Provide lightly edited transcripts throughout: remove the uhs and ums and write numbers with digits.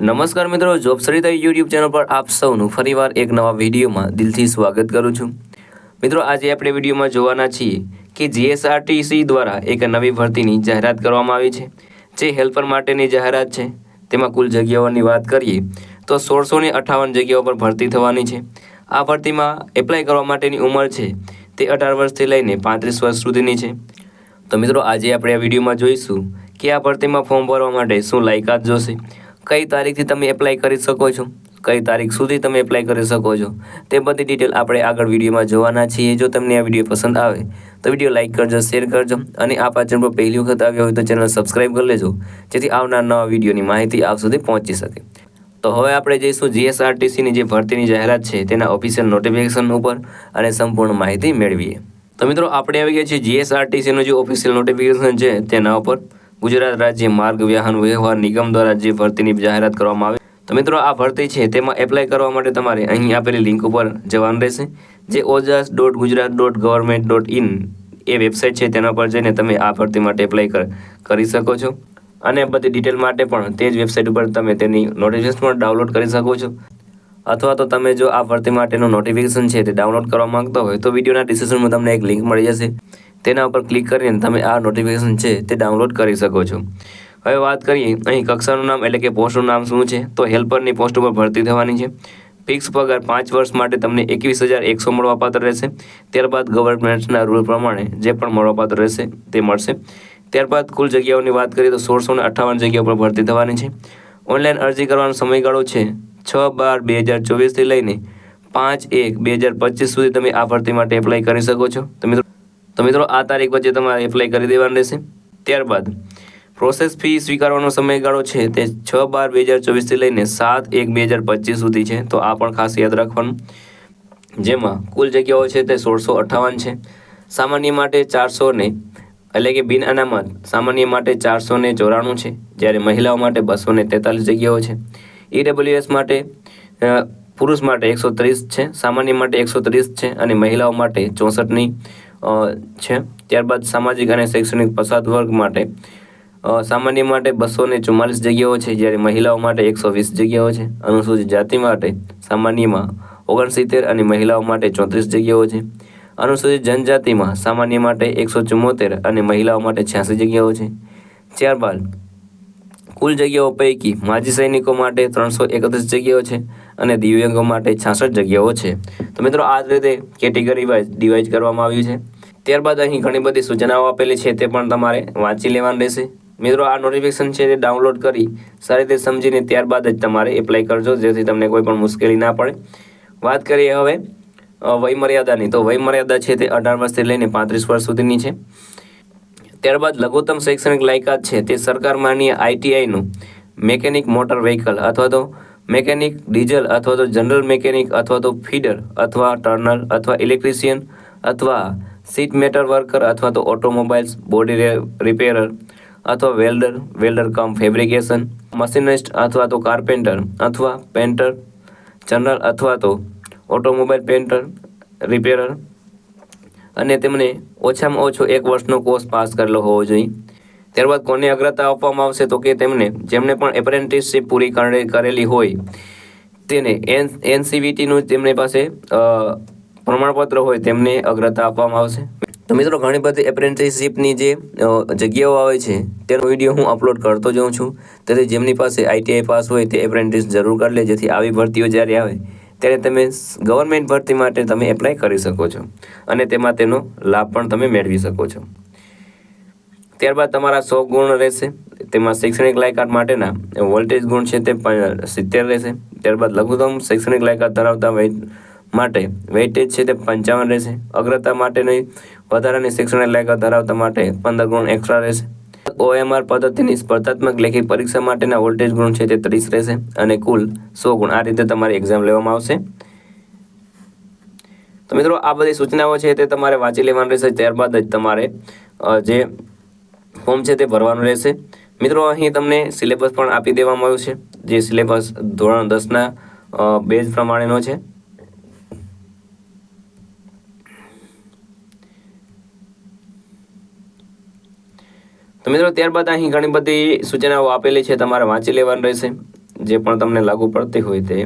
નમસ્કાર મિત્રો, job Sarita YouTube channel પર આપ સૌનું ફરીવાર એક નવા વિડીયોમાં દિલથી સ્વાગત કરું છું। મિત્રો, આજે આપણે વિડીયોમાં જોવાના છીએ કે જીએસઆરટીસી દ્વારા એક નવી ભરતીની જાહેરાત કરવામાં આવી છે, જે હેલ્પર માટેની જાહેરાત છે। તેમાં કુલ જગ્યાઓની વાત કરીએ તો 1658 જગ્યાઓ પર ભરતી થવાની છે। આ ભરતીમાં એપ્લાય કરવા માટેની ઉંમર છે તે 18 વર્ષથી લઈને 35 વર્ષ સુધીની છે। તો મિત્રો, આજે આપણે આ વિડીયોમાં જોઈશું કે આ ભરતીમાં ફોર્મ ભરવા માટે શું લાયકાત જોશે, કઈ તારીખથી તમે એપ્લાય કરી શકો છો, કઈ તારીખ સુધી તમે એપ્લાય કરી શકો છો, તે બધી ડિટેલ આપણે આગળ વિડીયોમાં જોવાના છીએ। જો તમને આ વિડીયો પસંદ આવે તો વિડીયો લાઇક કરજો, શેર કરજો અને આ ચેનલ પર પહેલી વખત આવ્યા હોય તો ચેનલ સબસ્ક્રાઈબ કરી લેજો, જેથી આવનાર નવા વિડીયોની માહિતી આપ સુધી પહોંચી શકે। તો હવે આપણે જઈશું જીએસઆરટીસીની જે ભરતીની જાહેરાત છે તેના ઓફિશિયલ નોટિફિકેશન ઉપર અને સંપૂર્ણ માહિતી મેળવીએ। તો મિત્રો, આપણે આવી ગયા છીએ જીએસઆરટીસીનું જે ઓફિશિયલ નોટિફિકેશન છે તેના ઉપર। ગુજરાત રાજ્ય માર્ગ વાહન વ્યવહાર નિગમ દ્વારા જે ભરતીની જાહેરાત કરવામાં આવી, તો મિત્રો આ ભરતી છે તેમાં એપ્લાય કરવા માટે તમારે અહીં આપેલી લિંક ઉપર જવાનું રહેશે, જે ojas.gujarat.government.in એ વેબસાઇટ છે તેના પર જઈને તમે આ ભરતી માટે એપ્લાય કરી શકો છો અને બધી ડિટેલ માટે પણ તે જ વેબસાઇટ ઉપર તમે તેની નોટિફિકેશન પણ ડાઉનલોડ કરી શકો છો। અથવા તો તમે જો આ ભરતી માટેનું નોટિફિકેશન છે તે ડાઉનલોડ કરવા માંગતા હોય તો વિડીયોના ડિસ્ક્રિપ્શનમાં તમને એક લિંક મળી જશે, તેના ઉપર ક્લિક કરીને તમે આ નોટિફિકેશન છે તે ડાઉનલોડ કરી શકો છો। હવે વાત કરીએ અહીં કક્ષાનું નામ એટલે કે પોસ્ટનું નામ શું છે, તો હેલ્પરની પોસ્ટ ઉપર ભરતી થવાની છે। ફિક્સ પગાર 5 વર્ષ માટે તમને 21,100 મળવાપાત્ર રહેશે। ત્યારબાદ ગવર્મેન્ટના રૂલ પ્રમાણે જે પણ મળવાપાત્ર રહેશે તે મળશે। ત્યારબાદ કુલ જગ્યાઓની વાત કરીએ તો 1658 જગ્યાઓ પર ભરતી થવાની છે। ઓનલાઈન અરજી કરવાનો સમયગાળો છે 6/12/2024 થી લઈને 5/1/2025 સુધી તમે આ ભરતી માટે એપ્લાય કરી શકો છો। તો મિત્રો આ તારીખ વચ્ચે તમારે એપ્લાય કરી દેવાનું રહેશે। ત્યારબાદ પ્રોસેસ ફી સ્વીકારવાનો સમયગાળો છે તે 6/12/2024 થી લઈને 7/1/2025 સુધી છે, તો આ પણ ખાસ યાદ રાખવાનું। જેમાં કુલ જગ્યાઓ છે તે 1658 છે। સામાન્ય માટે 400 ને એટલે કે બિન અનામત સામાન્ય માટે 494 છે, જ્યારે મહિલાઓ માટે 243 જગ્યાઓ છે। ઈડબ્લ્યુએસ માટે પુરુષ માટે 130 છે, સામાન્ય માટે 130 છે અને મહિલાઓ માટે 64ની છે। ત્યારબાદ સામાજિક અને શૈક્ષણિક પછાત વર્ગ માટે સામાન્ય માટે 244 જગ્યાઓ છે, જ્યારે મહિલાઓ માટે 120 જગ્યાઓ છે। અનુસૂચિત જાતિ માટે સામાન્યમાં 69 અને મહિલાઓ માટે 34 જગ્યાઓ છે। અનુસૂચિત જનજાતિમાં સામાન્ય માટે 174 અને મહિલાઓ માટે 86 જગ્યાઓ છે। ત્યારબાદ કુલ જગ્યાઓ પૈકી માજી સૈનિકો માટે 331 જગ્યાઓ છે અને દિવ્યાંગો માટે 66 જગ્યાઓ છે। તો મિત્રો, આ જ રીતે કેટેગરી વાઇઝ ડિવાઇડ કરવામાં આવ્યું છે। ત્યારબાદ અહીં ઘણી બધી સૂચનાઓ આપેલી છે તે પણ તમારે વાંચી લેવાનું રહેશે। મિત્રો, આ નોટિફિકેશન છે તે ડાઉનલોડ કરી સારી રીતે સમજીને ત્યારબાદ જ તમારે એપ્લાય કરજો, જેથી તમને કોઈ પણ મુશ્કેલી ના પડે। વાત કરીએ હવે વયમર્યાદાની, તો વયમર્યાદા છે તે 18 વર્ષથી લઈને 35 વર્ષ સુધીની છે। ત્યારબાદ લઘુત્તમ શૈક્ષણિક લાયકાત છે તે સરકાર માન્ય આઈટીઆઈનું મેકેનિક મોટર વ્હીકલ અથવા તો મેકેનિક ડીઝલ અથવા તો જનરલ મેકેનિક અથવા તો ફીડર અથવા ટર્નર અથવા ઇલેક્ટ્રિશિયન અથવા સીટ મેટર વર્કર અથવા તો ઓટોમોબાઈલ્સ બોડી રિપેરર અથવા વેલ્ડર કમ ફેબ્રિકેશન મશીનિસ્ટ અથવા તો કાર્પેન્ટર અથવા પેન્ટર જનરલ અથવા તો ઓટોમોબાઈલ પેન્ટર રિપેરર અને તેમને ઓછામાં ઓછો 1 વર્ષનો કોર્સ પાસ કરેલો હોવો જોઈએ। ત્યારબાદ કોને અગ્રતા આપવામાં આવશે, તો કે જેમણે પણ એપ્રેન્ટિસશીપ પૂરી કરેલી હોય તેને એનસીવીટીનું તેમની પાસે પ્રમાણપત્ર હોય તેમને અગ્રતા આપવામાં આવશે। તો મિત્રો, ઘણી બધી એપ્રેન્ટિસશીપની જે જગ્યાઓ આવે છે તેનો વિડીયો હું અપલોડ કરતો જાઉં છું, તેથી જેમની પાસે આઈટીઆઈ પાસ હોય તે એપ્રેન્ટિસ જરૂર કરી લે, જેથી આવી ભરતીઓ જ્યારે આવે ત્યારે તમે ગવર્મેન્ટ ભરતી માટે તમે એપ્લાય કરી શકો છો અને તેમાં તેનો લાભ પણ તમે મેળવી શકો છો। ત્યારબાદ તમારા 100 ગુણ રહેશે, તેમાં શૈક્ષણિક લાયકાત માટેના વોલ્ટેજ ગુણ છે તે 70 રહેશે। ત્યારબાદ લઘુત્તમ શૈક્ષણિક લાયકાત ધરાવતા માટે વેઇટેજ છે તે 55 રહેશે। અગ્રતા માટેની વધારાની શૈક્ષણિક લાયકાત ધરાવતા માટે 15 ગુણ એક્સ્ટ્રા રહેશે। ઓએમઆર પદ્ધતિની સ્પર્ધાત્મક લેખિત પરીક્ષા માટેના વોલ્ટેજ ગુણ છે તે 30 રહેશે અને કુલ 100 ગુણ આ રીતે તમારી એક્ઝામ લેવામાં આવશે। તો મિત્રો, આ બધી સૂચનાઓ છે તે તમારે વાંચી લેવાની રહેશે, ત્યારબાદ જ તમારે જે ફોર્મ છે તે ભરવાનું રહેશે। મિત્રો, અહીં તમને સિલેબસ પણ આપી દેવામાં આવ્યું છે, જે સિલેબસ ધોરણ 10ના બેઝ પ્રમાણેનો છે। તો મિત્રો, ત્યારબાદ અહીં ઘણી બધી સૂચનાઓ આપેલી છે, તમારે વાંચી લેવાનું રહેશે, જે પણ તમને લાગુ પડતી હોય તે.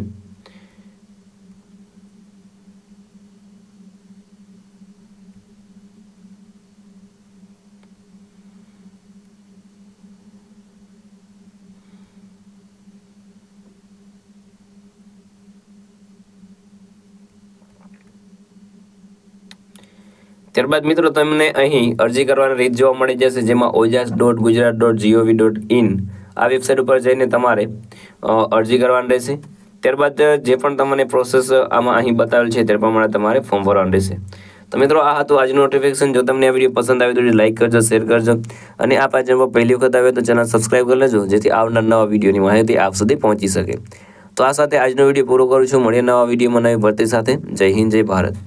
ત્યારબાદ મિત્રો તમને અહીં અરજી કરવાની રીત જોવા મળી જશે, જેમાં ojas.gujarat.gov.in આ વેબસાઇટ ઉપર જઈને તમારે અરજી કરવાની રહેશે. ત્યારબાદ જે પણ તમને પ્રોસેસ આમાં અહીં બતાવેલ છે તે પ્રમાણે તમારે ફોર્મ ભરવાનું રહેશે. તો મિત્રો આ હતું આજનું નોટિફિકેશન. જો તમને આ વિડીયો પસંદ આવે તો લાઈક કરજો, શેર કરજો અને આ ચેનલ પર પહેલી વખત આવે તો ચેનલ સબસ્ક્રાઈબ કરી લેજો, જેથી આવનાર નવા વિડીયોની માહિતી આપ સુધી પહોંચી શકે. તો આ સાથે આજનો વિડીયો પૂરો કરું છું. મળીએ નવા વિડીયોમાં નવી ભરતી સાથે. જય હિન્દ, જય ભારત.